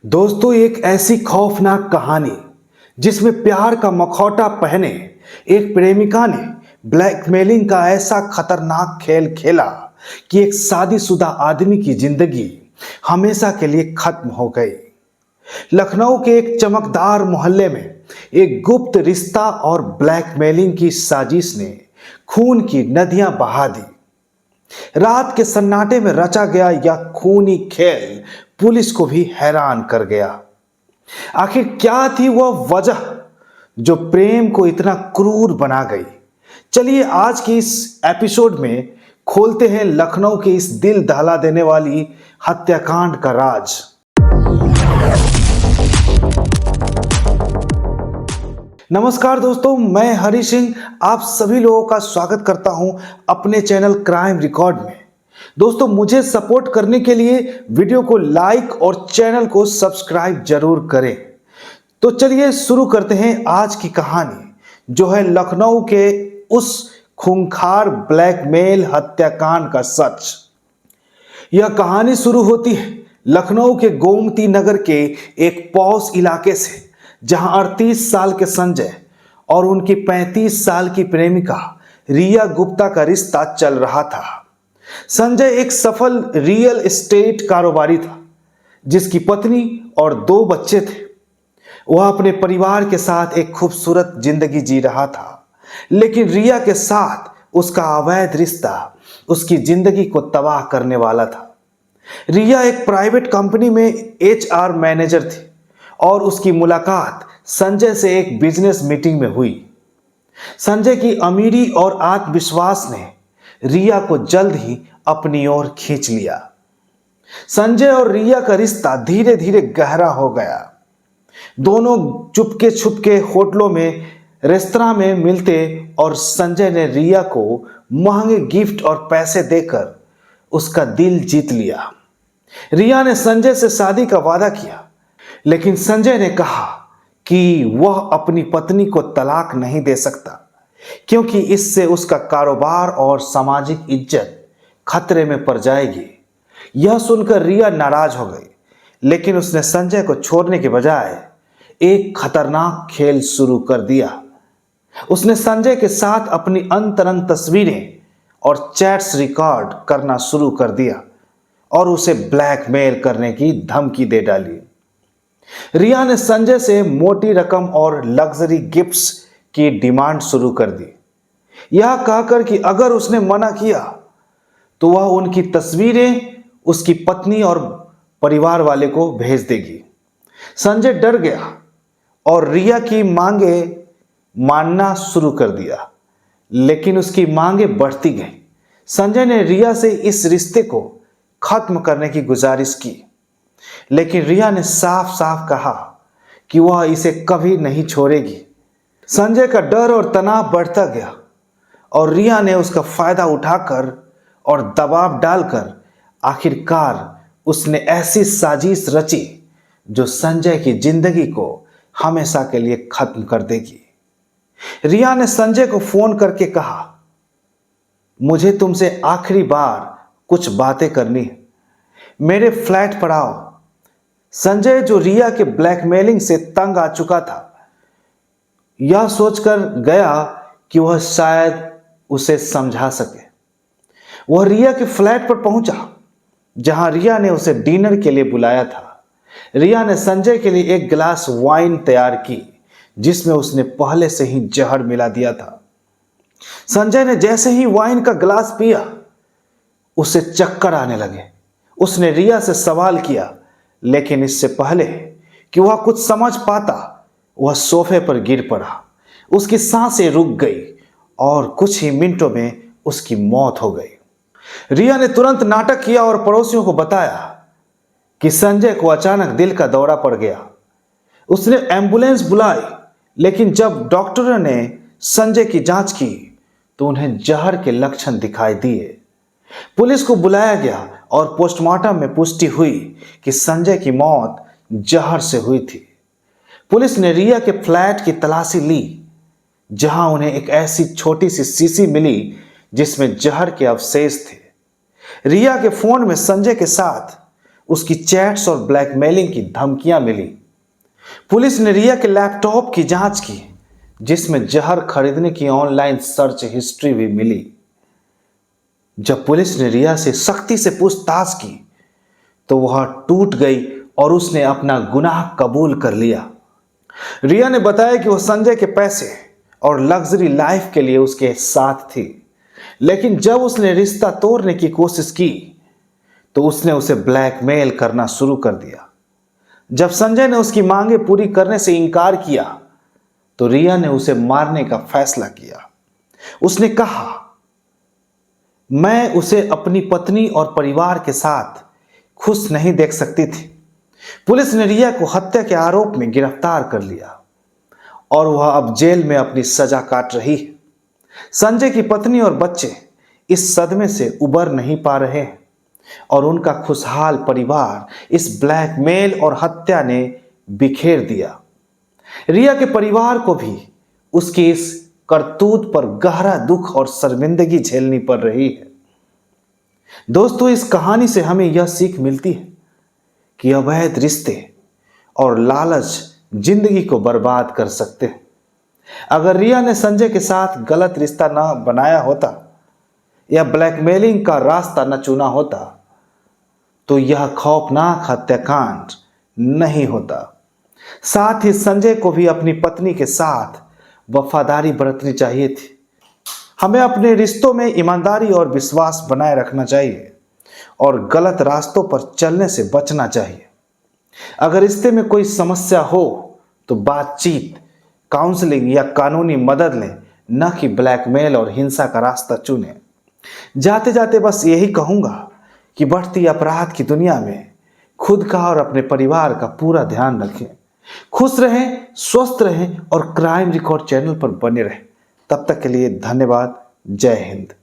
दोस्तों, एक ऐसी खौफनाक कहानी जिसमें प्यार का मखौटा पहने एक प्रेमिका ने ब्लैकमेलिंग का ऐसा खतरनाक खेल खेला कि एक शादीशुदा आदमी की जिंदगी हमेशा के लिए खत्म हो गई। लखनऊ के एक चमकदार मोहल्ले में एक गुप्त रिश्ता और ब्लैकमेलिंग की साजिश ने खून की नदियां बहा दी। रात के सन्नाटे में रचा गया यह खूनी खेल पुलिस को भी हैरान कर गया। आखिर क्या थी वह वजह जो प्रेम को इतना क्रूर बना गई? चलिए आज की इस एपिसोड में खोलते हैं लखनऊ के इस दिल दहला देने वाली हत्याकांड का राज। नमस्कार दोस्तों, मैं हरि सिंह आप सभी लोगों का स्वागत करता हूं अपने चैनल क्राइम रिकॉर्ड में। दोस्तों, मुझे सपोर्ट करने के लिए वीडियो को लाइक और चैनल को सब्सक्राइब जरूर करें। तो चलिए शुरू करते हैं आज की कहानी, जो है लखनऊ के उस खूंखार ब्लैकमेल हत्याकांड का सच। यह कहानी शुरू होती है लखनऊ के गोमती नगर के एक पॉश इलाके से, जहां 38 साल के संजय और उनकी 35 साल की प्रेमिका रिया गुप्ता का रिश्ता चल रहा था। संजय एक सफल रियल एस्टेट कारोबारी था, जिसकी पत्नी और 2 बच्चे थे। वह अपने परिवार के साथ एक खूबसूरत जिंदगी जी रहा था, लेकिन रिया के साथ उसका अवैध रिश्ता उसकी जिंदगी को तबाह करने वाला था। रिया एक प्राइवेट कंपनी में HR मैनेजर थी और उसकी मुलाकात संजय से एक बिजनेस मीटिंग में हुई। संजय की अमीरी और आत्मविश्वास ने रिया को जल्द ही अपनी ओर खींच लिया। संजय और रिया का रिश्ता धीरे धीरे गहरा हो गया। दोनों चुपके छुपके होटलों में, रेस्तरां में मिलते और संजय ने रिया को महंगे गिफ्ट और पैसे देकर उसका दिल जीत लिया। रिया ने संजय से शादी का वादा किया, लेकिन संजय ने कहा कि वह अपनी पत्नी को तलाक नहीं दे सकता, क्योंकि इससे उसका कारोबार और सामाजिक इज्जत खतरे में पड़ जाएगी। यह सुनकर रिया नाराज हो गई, लेकिन उसने संजय को छोड़ने के बजाय एक खतरनाक खेल शुरू कर दिया। उसने संजय के साथ अपनी अंतरंग तस्वीरें और चैट्स रिकॉर्ड करना शुरू कर दिया और उसे ब्लैकमेल करने की धमकी दे डाली। रिया ने संजय से मोटी रकम और लग्जरी गिफ्ट्स की डिमांड शुरू कर दी, यह कहकर कि अगर उसने मना किया तो वह उनकी तस्वीरें उसकी पत्नी और परिवार वाले को भेज देगी। संजय डर गया और रिया की मांगे मानना शुरू कर दिया, लेकिन उसकी मांगे बढ़ती गई। संजय ने रिया से इस रिश्ते को खत्म करने की गुजारिश की, लेकिन रिया ने साफ साफ कहा कि वह इसे कभी नहीं छोड़ेगी। संजय का डर और तनाव बढ़ता गया और रिया ने उसका फायदा उठाकर और दबाव डालकर आखिरकार उसने ऐसी साजिश रची जो संजय की जिंदगी को हमेशा के लिए खत्म कर देगी। रिया ने संजय को फोन करके कहा, मुझे तुमसे आखिरी बार कुछ बातें करनी है, मेरे फ्लैट पर आओ। संजय, जो रिया के ब्लैकमेलिंग से तंग आ चुका था, यह सोचकर गया कि वह शायद उसे समझा सके। वह रिया के फ्लैट पर पहुंचा, जहां रिया ने उसे डिनर के लिए बुलाया था। रिया ने संजय के लिए एक गिलास वाइन तैयार की, जिसमें उसने पहले से ही जहर मिला दिया था। संजय ने जैसे ही वाइन का गिलास पिया, उसे चक्कर आने लगे। उसने रिया से सवाल किया, लेकिन इससे पहले कि वह कुछ समझ पाता, वह सोफे पर गिर पड़ा। उसकी सांसें रुक गई और कुछ ही मिनटों में उसकी मौत हो गई। रिया ने तुरंत नाटक किया और पड़ोसियों को बताया कि संजय को अचानक दिल का दौरा पड़ गया। उसने एम्बुलेंस बुलाई, लेकिन जब डॉक्टरों ने संजय की जांच की तो उन्हें जहर के लक्षण दिखाई दिए। पुलिस को बुलाया गया और पोस्टमार्टम में पुष्टि हुई कि संजय की मौत जहर से हुई थी। पुलिस ने रिया के फ्लैट की तलाशी ली, जहां उन्हें एक ऐसी छोटी सी शीशी मिली जिसमें जहर के अवशेष थे। रिया के फोन में संजय के साथ उसकी चैट्स और ब्लैकमेलिंग की धमकियां मिली। पुलिस ने रिया के लैपटॉप की जांच की, जिसमें जहर खरीदने की ऑनलाइन सर्च हिस्ट्री भी मिली। जब पुलिस ने रिया से सख्ती से पूछताछ की तो वह टूट गई और उसने अपना गुनाह कबूल कर लिया। रिया ने बताया कि वह संजय के पैसे और लग्जरी लाइफ के लिए उसके साथ थी, लेकिन जब उसने रिश्ता तोड़ने की कोशिश की तो उसने उसे ब्लैकमेल करना शुरू कर दिया। जब संजय ने उसकी मांगे पूरी करने से इनकार किया तो रिया ने उसे मारने का फैसला किया। उसने कहा, मैं उसे अपनी पत्नी और परिवार के साथ खुश नहीं देख सकती थी। पुलिस ने रिया को हत्या के आरोप में गिरफ्तार कर लिया और वह अब जेल में अपनी सजा काट रही है। संजय की पत्नी और बच्चे इस सदमे से उबर नहीं पा रहे हैं और उनका खुशहाल परिवार इस ब्लैकमेल और हत्या ने बिखेर दिया। रिया के परिवार को भी उसकी इस करतूत पर गहरा दुख और शर्मिंदगी झेलनी पड़ रही है। दोस्तों, इस कहानी से हमें यह सीख मिलती है कि अवैध रिश्ते और लालच जिंदगी को बर्बाद कर सकते हैं। अगर रिया ने संजय के साथ गलत रिश्ता ना बनाया होता या ब्लैकमेलिंग का रास्ता न चुना होता तो यह खौफनाक हत्याकांड नहीं होता। साथ ही संजय को भी अपनी पत्नी के साथ वफादारी बरतनी चाहिए थी। हमें अपने रिश्तों में ईमानदारी और विश्वास बनाए रखना चाहिए और गलत रास्तों पर चलने से बचना चाहिए। अगर रिश्ते में कोई समस्या हो तो बातचीत, काउंसलिंग या कानूनी मदद लें, न कि ब्लैकमेल और हिंसा का रास्ता चुनें। जाते जाते बस यही कहूंगा कि बढ़ती अपराध की दुनिया में खुद का और अपने परिवार का पूरा ध्यान रखें। खुश रहें, स्वस्थ रहें और क्राइम रिकॉर्ड चैनल पर बने रहें। तब तक के लिए धन्यवाद। जय हिंद।